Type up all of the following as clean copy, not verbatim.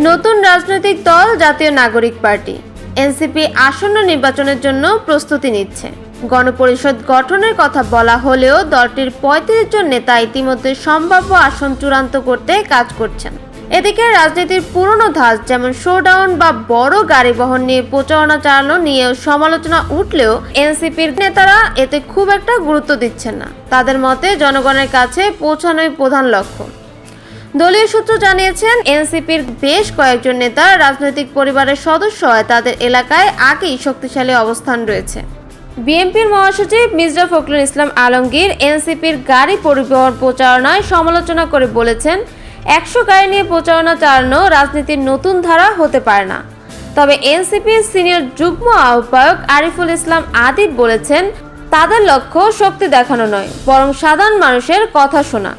নতুন রাজনৈতিক দল জাতীয় নাগরিক পার্টি এনসিপি আসন্ন নির্বাচনের জন্য প্রস্তুতি নিচ্ছে। গণপরিষদ গঠনের কথা বলা হলেও দলটির ৩৫ জন নেতা ইতিমধ্যে সম্ভাব্য আসন চূড়ান্ত করতে কাজ করছেন। এদিকে রাজনীতির পুরনো ধাঁচ যেমন শোডাউন বা বড় গাড়ি বহন নিয়ে প্রচারণা চালানো নিয়েও সমালোচনা উঠলেও এনসিপির নেতারা এতে খুব একটা গুরুত্ব দিচ্ছেন না। তাদের মতে জনগণের কাছে পৌঁছানোই প্রধান লক্ষ্য। দলীয় সূত্র জানিয়েছেন, এনসিপির বেশ কয়েকজন নেতা রাজনৈতিক পরিবারের সদস্য হয়, তাদের এলাকায় আগেই শক্তিশালী অবস্থান রয়েছে। বিএনপির মহাসচিব মির্জা ফখরুল ইসলাম আলমগীর এনসিপির গাড়ি পরিবহন প্রচারণায় সমালোচনা করে বলেছেন, ১০০ গাড়ি নিয়ে প্রচারণা চালানো রাজনীতির নতুন ধারা হতে পারে না। তবে এনসিপির সিনিয়র যুগ্ম আহ্বায়ক আরিফুল ইসলাম আদিব বলেছেন, তাদের লক্ষ্য শক্তি দেখানো নয়, বরং সাধারণ মানুষের কথা শোনা।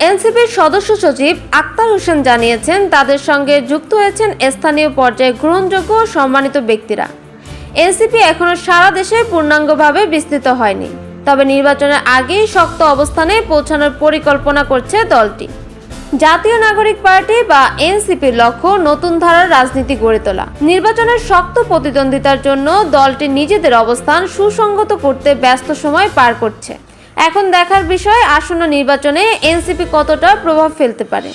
এনসিপির সদস্য সচিব আক্তার হোসেন জানিয়েছেন, তাদের সঙ্গে যুক্ত হয়েছেন স্থানীয় পর্যায়ে গ্রহণযোগ্য ও সম্মানিত ব্যক্তিরা। এনসিপি এখনো সারা দেশে পূর্ণাঙ্গভাবে বিস্তৃত হয়নি, তবে নির্বাচনের আগেই শক্ত অবস্থানে পৌঁছানোর পরিকল্পনা করছে দলটি। জাতীয় নাগরিক পার্টি বা এনসিপির লক্ষ্য নতুন ধারার রাজনীতি গড়ে তোলা। নির্বাচনের শক্ত প্রতিদ্বন্দ্বিতার জন্য দলটি নিজেদের অবস্থান সুসংগত করতে ব্যস্ত সময় পার করছে। এখন দেখার বিষয় আসন্ন নির্বাচনে এনসিপি কতটা প্রভাব ফেলতে পারে।